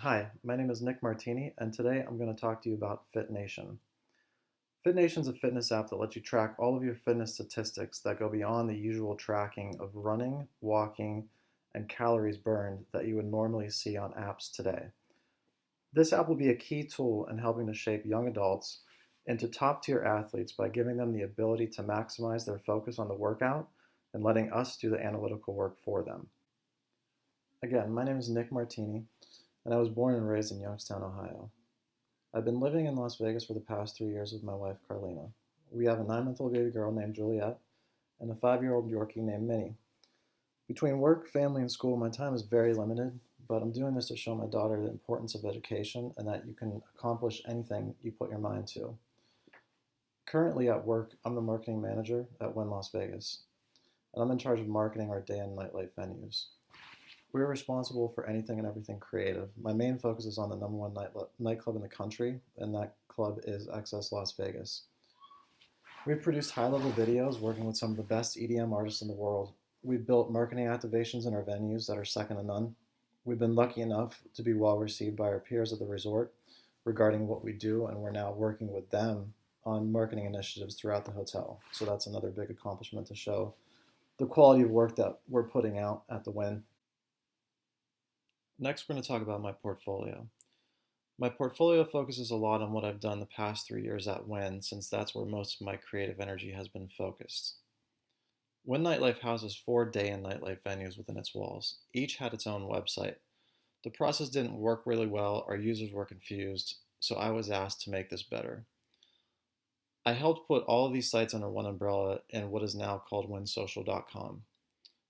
Hi, my name is Nick Martini, and today I'm going to talk to you about FitNation. FitNation is a fitness app that lets you track all of your fitness statistics that go beyond the usual tracking of running, walking, and calories burned that you would normally see on apps today. This app will be a key tool in helping to shape young adults into top tier athletes by giving them the ability to maximize their focus on the workout and letting us do the analytical work for them. Again, my name is Nick Martini, and I was born and raised in Youngstown, Ohio. I've been living in Las Vegas for the past 3 years with my wife, Carlina. We have a 9-month-old baby girl named Juliet and a 5-year-old Yorkie named Minnie. Between work, family, and school, my time is very limited, but I'm doing this to show my daughter the importance of education and that you can accomplish anything you put your mind to. Currently at work, I'm the marketing manager at Wynn Las Vegas, and I'm in charge of marketing our day and nightlife venues. We're responsible for anything and everything creative. My main focus is on the number one nightclub in the country, and that club is XS Las Vegas. We've produced high-level videos working with some of the best EDM artists in the world. We've built marketing activations in our venues that are second to none. We've been lucky enough to be well received by our peers at the resort regarding what we do, and we're now working with them on marketing initiatives throughout the hotel. So that's another big accomplishment to show the quality of work that we're putting out at the Wynn. Next, we're going to talk about my portfolio. My portfolio focuses a lot on what I've done the past 3 years at Wynn, since that's where most of my creative energy has been focused. Wynn Nightlife houses 4 day and nightlife venues within its walls. Each had its own website. The process didn't work really well, our users were confused, so I was asked to make this better. I helped put all of these sites under one umbrella in what is now called WynnSocial.com.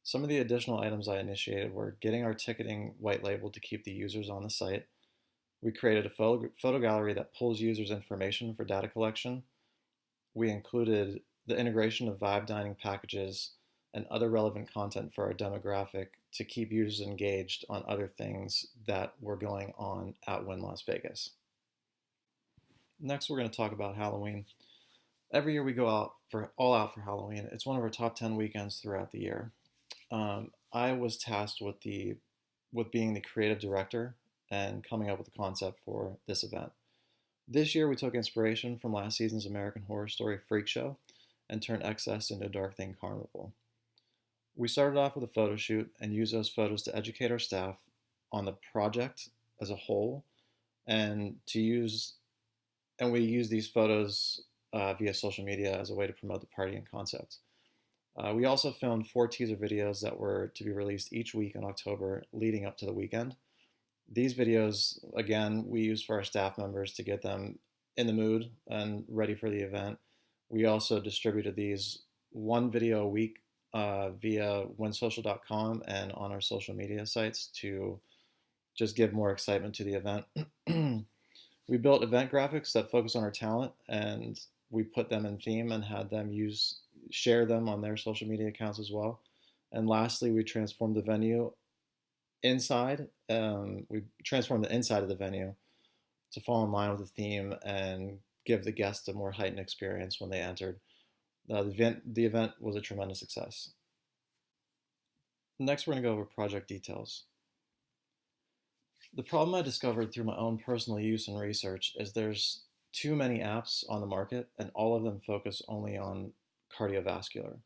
Some of the additional items I initiated were getting our ticketing white labeled to keep the users on the site. We created a photo gallery that pulls users' information for data collection. We included the integration of vibe dining packages and other relevant content for our demographic to keep users engaged on other things that were going on at Wynn Las Vegas. Next, we're going to talk about Halloween. Every year we go all out for Halloween. It's one of our top 10 weekends throughout the year. I was tasked with being the creative director and coming up with the concept for this event. This year we took inspiration from last season's American Horror Story Freak Show and turned XS into Dark Thing Carnival. We started off with a photo shoot and used those photos to educate our staff on the project as a whole, and we use these photos via social media as a way to promote the party and concept. We also filmed 4 teaser videos that were to be released each week in October leading up to the weekend. These videos, again, we used for our staff members to get them in the mood and ready for the event. We also distributed these 1 video a week via WynnSocial.com and on our social media sites to just give more excitement to the event. We built event graphics that focus on our talent, and we put them in theme and had them share them on their social media accounts as well. And lastly, we transformed the venue inside. We transformed the inside of the venue to fall in line with the theme and give the guests a more heightened experience when they entered. The event was a tremendous success. Next, we're going to go over project details. The problem I discovered through my own personal use and research is there's too many apps on the market, and all of them focus only on cardiovascular.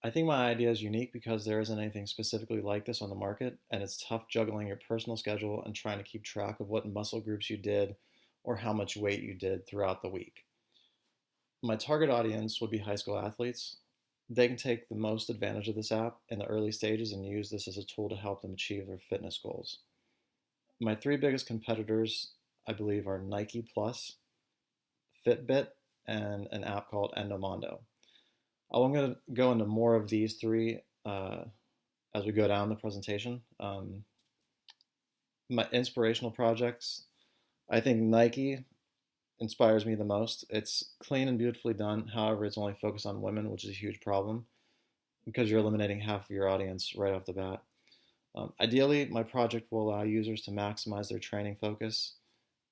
I think my idea is unique because there isn't anything specifically like this on the market, and it's tough juggling your personal schedule and trying to keep track of what muscle groups you did or how much weight you did throughout the week. My target audience would be high school athletes. They can take the most advantage of this app in the early stages and use this as a tool to help them achieve their fitness goals. My 3 biggest competitors, I believe, are Nike Plus, Fitbit, and an app called Endomondo. I'm going to go into more of these 3 as we go down the presentation. My inspirational projects, I think Nike inspires me the most. It's clean and beautifully done. However, it's only focused on women, which is a huge problem because you're eliminating half of your audience right off the bat. Ideally, my project will allow users to maximize their training focus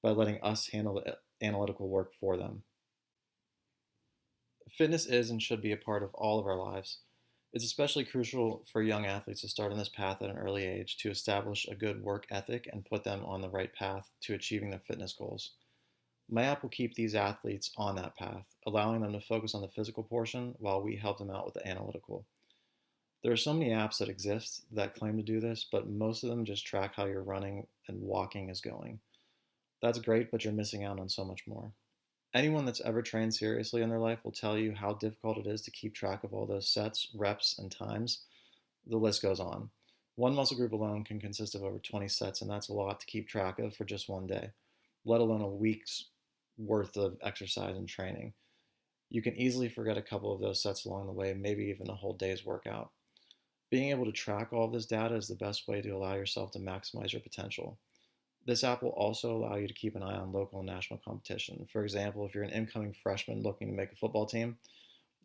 by letting us handle the analytical work for them. Fitness is and should be a part of all of our lives. It's especially crucial for young athletes to start on this path at an early age to establish a good work ethic and put them on the right path to achieving their fitness goals. My app will keep these athletes on that path, allowing them to focus on the physical portion while we help them out with the analytical. There are so many apps that exist that claim to do this, but most of them just track how your running and walking is going. That's great, but you're missing out on so much more. Anyone that's ever trained seriously in their life will tell you how difficult it is to keep track of all those sets, reps, and times. The list goes on. One muscle group alone can consist of over 20 sets, and that's a lot to keep track of for just one day, let alone a week's worth of exercise and training. You can easily forget a couple of those sets along the way, maybe even a whole day's workout. Being able to track all of this data is the best way to allow yourself to maximize your potential. This app will also allow you to keep an eye on local and national competition. For example, if you're an incoming freshman looking to make a football team,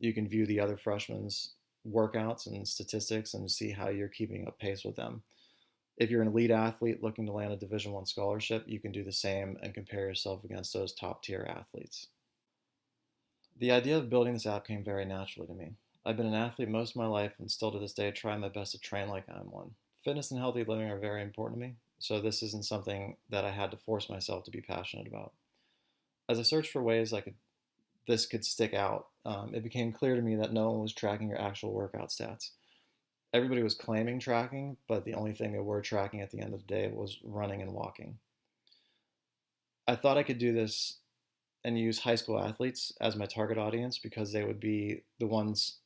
you can view the other freshmen's workouts and statistics and see how you're keeping up pace with them. If you're an elite athlete looking to land a Division I scholarship, you can do the same and compare yourself against those top tier athletes. The idea of building this app came very naturally to me. I've been an athlete most of my life and still to this day try my best to train like I'm one. Fitness and healthy living are very important to me, so this isn't something that I had to force myself to be passionate about. As I searched for ways this could stick out, it became clear to me that no one was tracking your actual workout stats. Everybody was claiming tracking, but the only thing they were tracking at the end of the day was running and walking. I thought I could do this and use high school athletes as my target audience because they would be the ones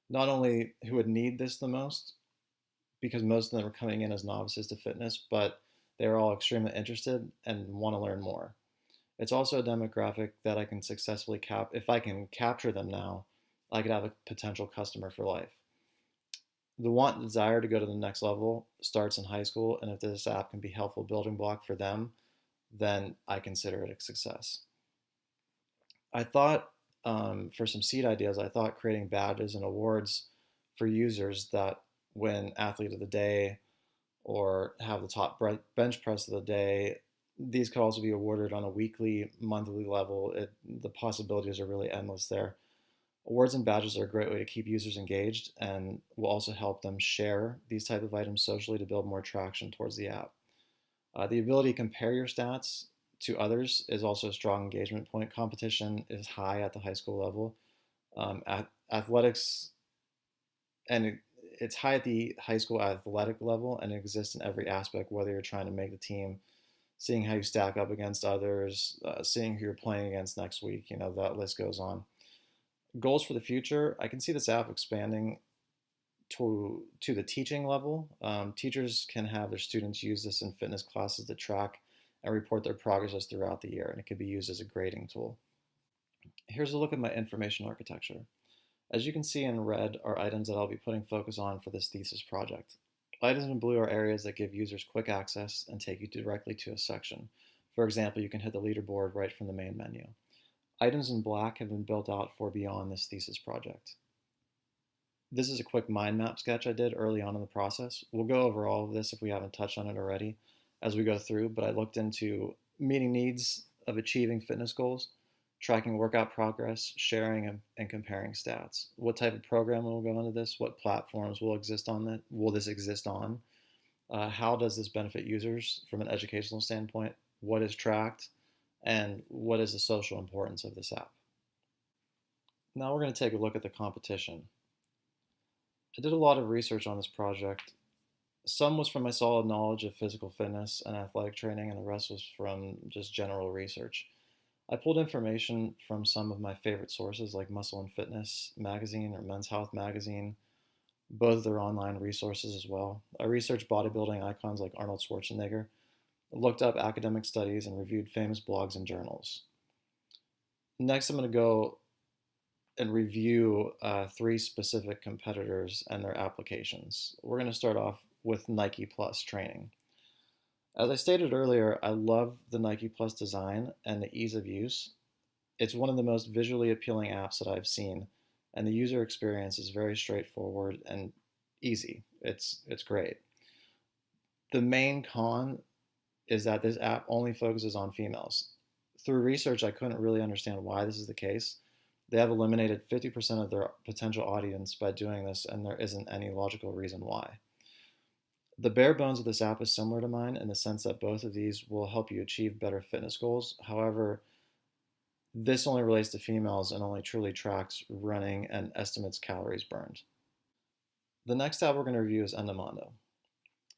not only who would need this the most, because most of them are coming in as novices to fitness, but they're all extremely interested and want to learn more. It's also a demographic that I can successfully if I can capture them now, I could have a potential customer for life. The want and desire to go to the next level starts in high school, and if this app can be a helpful building block for them, then I consider it a success. I thought for some seed ideas, I thought creating badges and awards for users that win Athlete of the Day or have the top bench press of the day. These could also be awarded on a weekly, monthly level. The possibilities are really endless there. Awards and badges are a great way to keep users engaged and will also help them share these type of items socially to build more traction towards the app. The ability to compare your stats to others is also a strong engagement point. Competition is high at the high school level. Athletics, and it's high at the high school athletic level and it exists in every aspect, whether you're trying to make the team, seeing how you stack up against others, seeing who you're playing against next week, that list goes on. Goals for the future, I can see this app expanding to the teaching level. Teachers can have their students use this in fitness classes to track and report their progress throughout the year, and it can be used as a grading tool. Here's a look at my information architecture. As you can see in red are items that I'll be putting focus on for this thesis project. Items in blue are areas that give users quick access and take you directly to a section. For example, you can hit the leaderboard right from the main menu. Items in black have been built out for beyond this thesis project. This is a quick mind map sketch I did early on in the process. We'll go over all of this if we haven't touched on it already as we go through, but I looked into meeting needs of achieving fitness goals, tracking workout progress, sharing and comparing stats. What type of program will go into this? What platforms will this exist on? How does this benefit users from an educational standpoint? What is tracked? And what is the social importance of this app? Now we're going to take a look at the competition. I did a lot of research on this project. Some was from my solid knowledge of physical fitness and athletic training, and the rest was from just general research. I pulled information from some of my favorite sources like Muscle and Fitness magazine or Men's Health magazine, both their online resources as well. I researched bodybuilding icons like Arnold Schwarzenegger, looked up academic studies, and reviewed famous blogs and journals. Next, I'm going to go and review 3 specific competitors and their applications. We're going to start off with Nike Plus training. As I stated earlier, I love the Nike Plus design and the ease of use. It's one of the most visually appealing apps that I've seen, and the user experience is very straightforward and easy. It's great. The main con is that this app only focuses on females. Through research, I couldn't really understand why this is the case. They have eliminated 50% of their potential audience by doing this, and there isn't any logical reason why. The bare bones of this app is similar to mine in the sense that both of these will help you achieve better fitness goals. However, this only relates to females and only truly tracks running and estimates calories burned. The next app we're going to review is Endomondo.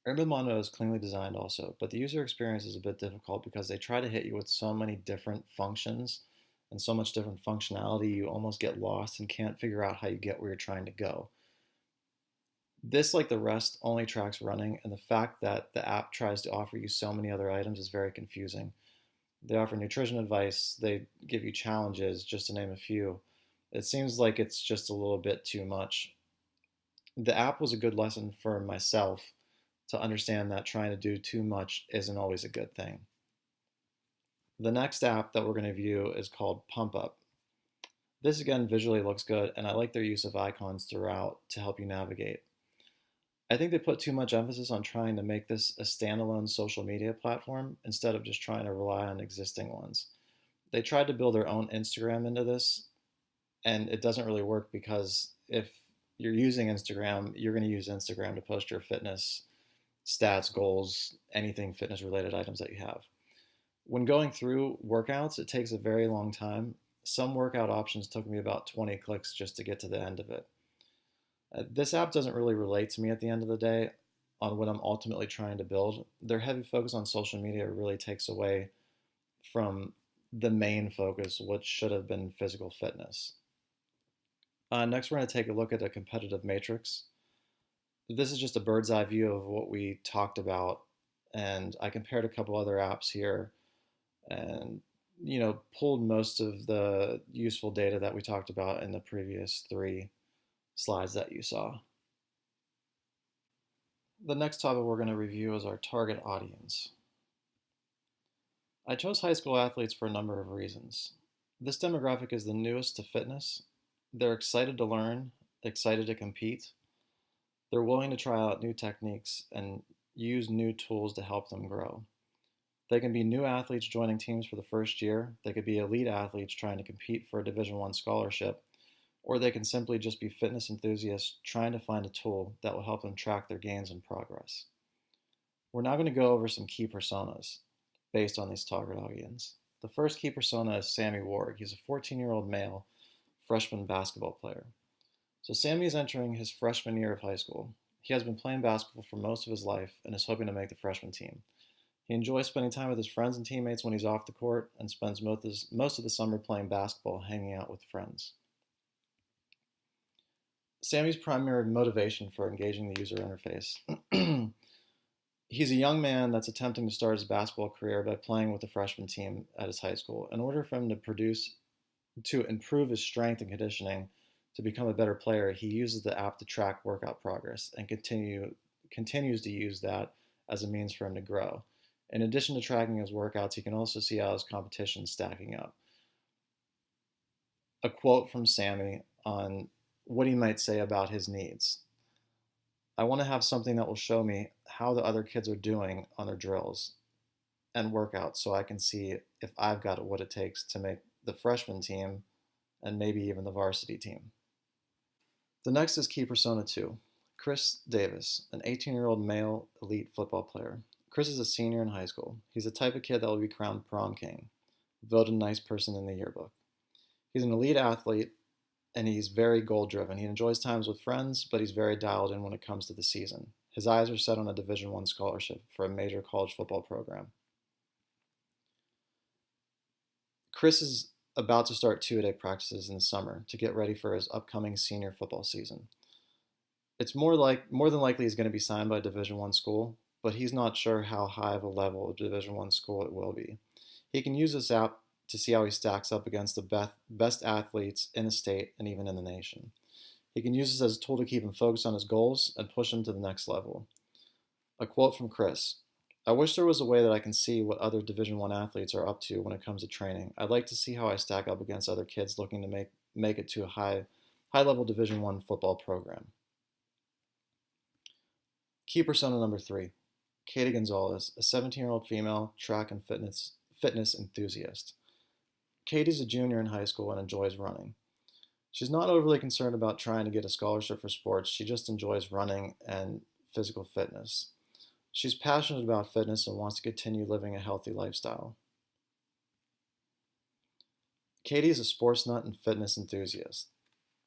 Endomondo is cleanly designed also, but the user experience is a bit difficult because they try to hit you with so many different functions and so much different functionality, you almost get lost and can't figure out how you get where you're trying to go. This, like the rest, only tracks running, and the fact that the app tries to offer you so many other items is very confusing. They offer nutrition advice, they give you challenges, just to name a few. It seems like it's just a little bit too much. The app was a good lesson for myself to understand that trying to do too much isn't always a good thing. The next app that we're going to view is called Pump Up. This again visually looks good, and I like their use of icons throughout to help you navigate. I think they put too much emphasis on trying to make this a standalone social media platform instead of just trying to rely on existing ones. They tried to build their own Instagram into this, and it doesn't really work because if you're using Instagram, you're going to use Instagram to post your fitness stats, goals, anything fitness related items that you have. When going through workouts, it takes a very long time. Some workout options took me about 20 clicks just to get to the end of it. This app doesn't really relate to me at the end of the day on what I'm ultimately trying to build. Their heavy focus on social media really takes away from the main focus, which should have been physical fitness. Next, we're going to take a look at a competitive matrix. This is just a bird's eye view of what we talked about, and I compared a couple other apps here and pulled most of the useful data that we talked about in the previous 3 slides that you saw. The next topic we're going to review is our target audience. I chose high school athletes for a number of reasons. This demographic is the newest to fitness. They're excited to learn, excited to compete. They're willing to try out new techniques and use new tools to help them grow. They can be new athletes joining teams for the first year. They could be elite athletes trying to compete for a Division I scholarship, or they can simply just be fitness enthusiasts trying to find a tool that will help them track their gains and progress. We're now going to go over some key personas based on these target audience. The first key persona is Sammy Ward. He's a 14-year-old male freshman basketball player. So Sammy is entering his freshman year of high school. He has been playing basketball for most of his life and is hoping to make the freshman team. He enjoys spending time with his friends and teammates when he's off the court and spends most of the summer playing basketball, hanging out with friends. Sammy's primary motivation for engaging the user interface. He's a young man that's attempting to start his basketball career by playing with the freshman team at his high school. In order for him to improve his strength and conditioning to become a better player, he uses the app to track workout progress and continues to use that as a means for him to grow. In addition to tracking his workouts, he can also see how his competition is stacking up. A quote from Sammy on what he might say about his needs. I want to have something that will show me how the other kids are doing on their drills and workouts so I can see if I've got what it takes to make the freshman team and maybe even the varsity team. The next is key persona 2, Chris Davis, an 18-year-old male elite football player. Chris is a senior in high school. He's the type of kid that will be crowned prom king, voted nice person in the yearbook. He's an elite athlete, and he's very goal-driven. He enjoys times with friends, but he's very dialed in when it comes to the season. His eyes are set on a Division I scholarship for a major college football program. Chris is about to start two-a-day practices in the summer to get ready for his upcoming senior football season. It's more than likely he's going to be signed by a Division I school, but he's not sure how high of a level of Division I school it will be. He can use this app to see how he stacks up against the best athletes in the state and even in the nation. He can use this as a tool to keep him focused on his goals and push him to the next level. A quote from Chris: I wish there was a way that I can see what other Division I athletes are up to when it comes to training. I'd like to see how I stack up against other kids looking to make it to a high-level Division I football program. Key persona number 3, Katie Gonzalez, a 17-year-old female track and fitness enthusiast. Katie's a junior in high school and enjoys running. She's not overly concerned about trying to get a scholarship for sports. She just enjoys running and physical fitness. She's passionate about fitness and wants to continue living a healthy lifestyle. Katie is a sports nut and fitness enthusiast.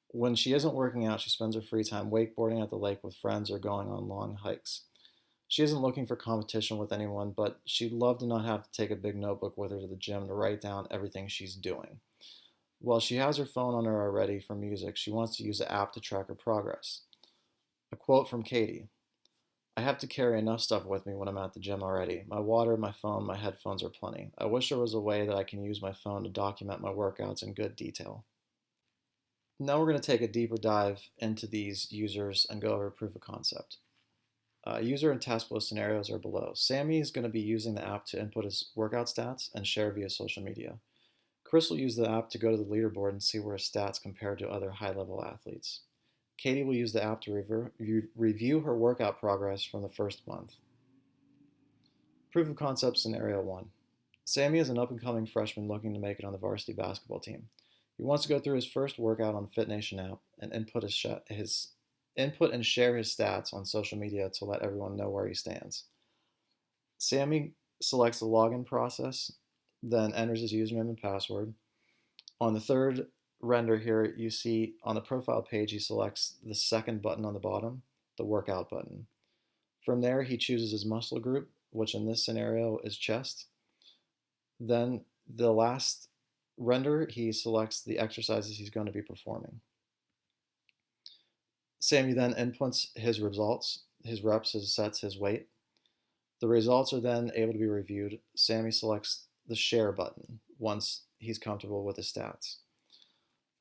When she isn't working out, she spends her free time wakeboarding at the lake with friends or going on long hikes. She isn't looking for competition with anyone, but she'd love to not have to take a big notebook with her to the gym to write down everything she's doing. While she has her phone on her already for music, she wants to use the app to track her progress. A quote from Katie: I have to carry enough stuff with me when I'm at the gym already. My water, my phone, my headphones are plenty. I wish there was a way that I can use my phone to document my workouts in good detail. Now we're going to take a deeper dive into these users and go over proof of concept. User and task flow scenarios are below. Sammy is going to be using the app to input his workout stats and share via social media. Chris will use the app to go to the leaderboard and see where his stats compare to other high-level athletes. Katie will use the app to review her workout progress from the first month. Proof of concept scenario 1. Sammy is an up-and-coming freshman looking to make it on the varsity basketball team. He wants to go through his first workout on FitNation app and input and share his stats on social media to let everyone know where he stands. Sammy selects the login process, then enters his username and password. On the third render here, you see on the profile page, he selects the second button on the bottom, the workout button. From there, he chooses his muscle group, which in this scenario is chest. Then the last render, he selects the exercises he's going to be performing. Sammy then inputs his results, his reps, his sets, his weight. The results are then able to be reviewed. Sammy selects the share button once he's comfortable with his stats.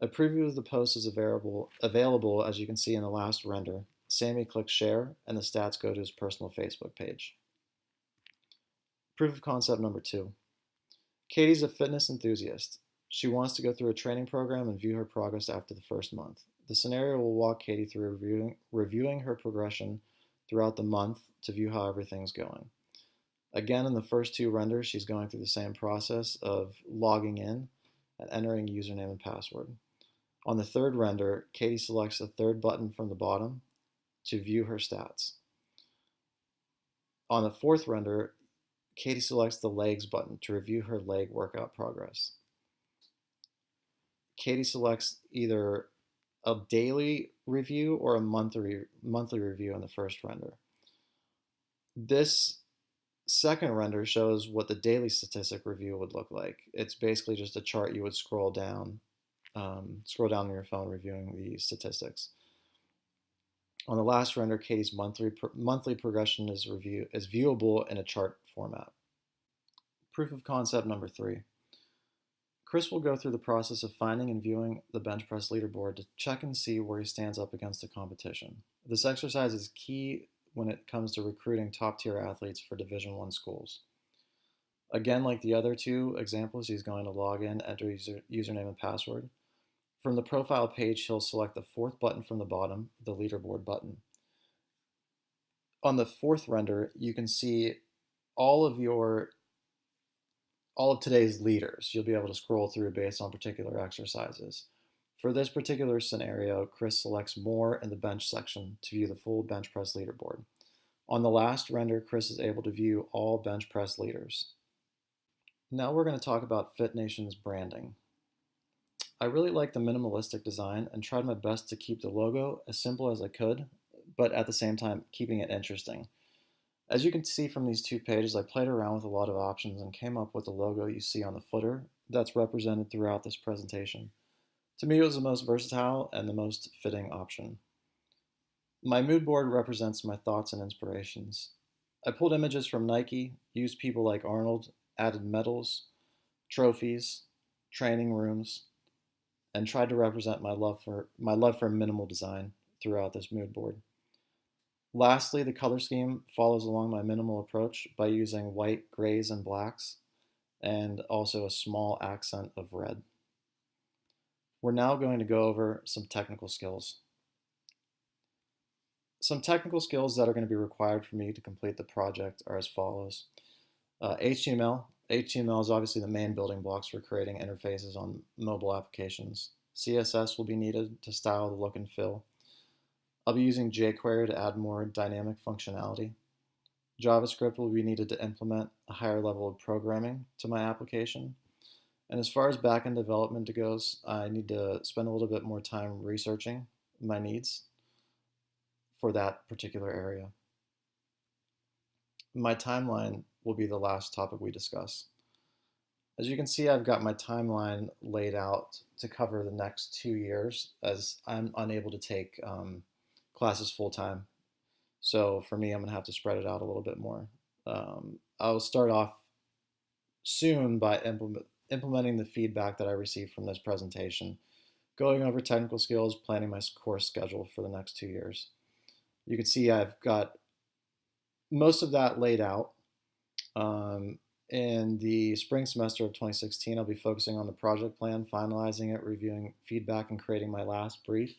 A preview of the post is available as you can see in the last render. Sammy clicks share and the stats go to his personal Facebook page. Proof of concept number 2. Katie's a fitness enthusiast. She wants to go through a training program and view her progress after the first month. The scenario will walk Katie through reviewing her progression throughout the month to view how everything's going. Again, in the first 2 renders, she's going through the same process of logging in and entering username and password. On the third render, Katie selects the third button from the bottom to view her stats. On the fourth render, Katie selects the legs button to review her leg workout progress. Katie selects either a daily review or a monthly review in the first render. This second render shows what the daily statistic review would look like. It's basically just a chart you would scroll down on your phone reviewing the statistics. On the last render, Katie's monthly progression is viewable in a chart format. Proof of concept number 3. Chris will go through the process of finding and viewing the bench press leaderboard to check and see where he stands up against the competition. This exercise is key when it comes to recruiting top-tier athletes for Division I schools. Again, like the other 2 examples, he's going to log in, enter username and password. From the profile page, he'll select the 4th button from the bottom, the leaderboard button. On the 4th render, you can see all of today's leaders. You'll be able to scroll through based on particular exercises. For this particular scenario, Chris selects more in the bench section to view the full bench press leaderboard. On the last render, Chris is able to view all bench press leaders. Now we're going to talk about FitNation's branding. I really like the minimalistic design and tried my best to keep the logo as simple as I could, but at the same time keeping it interesting. As you can see from these 2 pages, I played around with a lot of options and came up with the logo you see on the footer that's represented throughout this presentation. To me, it was the most versatile and the most fitting option. My mood board represents my thoughts and inspirations. I pulled images from Nike, used people like Arnold, added medals, trophies, training rooms, and tried to represent my love for minimal design throughout this mood board. Lastly, the color scheme follows along my minimal approach by using white, grays, and blacks, and also a small accent of red. We're now going to go over some technical skills. Some technical skills that are going to be required for me to complete the project are as follows. HTML. HTML is obviously the main building blocks for creating interfaces on mobile applications. CSS will be needed to style the look and feel. I'll be using jQuery to add more dynamic functionality. JavaScript will be needed to implement a higher level of programming to my application. And as far as backend development goes, I need to spend a little bit more time researching my needs for that particular area. My timeline will be the last topic we discuss. As you can see, I've got my timeline laid out to cover the next 2 years as I'm unable to take classes full time. So for me, I'm going to have to spread it out a little bit more. I'll start off soon by implementing the feedback that I received from this presentation, going over technical skills, planning my course schedule for the next 2 years. You can see I've got most of that laid out. In the spring semester of 2016, I'll be focusing on the project plan, finalizing it, reviewing feedback, and creating my last brief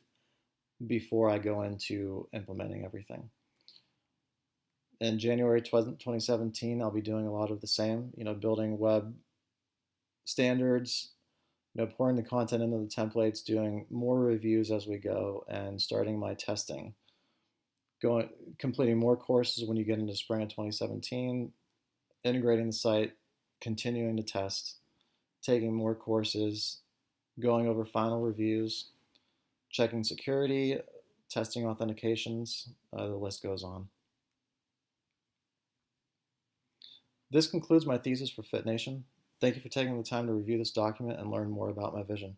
before I go into implementing everything. In January 2017, I'll be doing a lot of the same, building web standards, pouring the content into the templates, doing more reviews as we go, and starting my testing. Completing more courses when you get into spring of 2017, integrating the site, continuing to test, taking more courses, going over final reviews, checking security, testing authentications, the list goes on. This concludes my thesis for FitNation. Thank you for taking the time to review this document and learn more about my vision.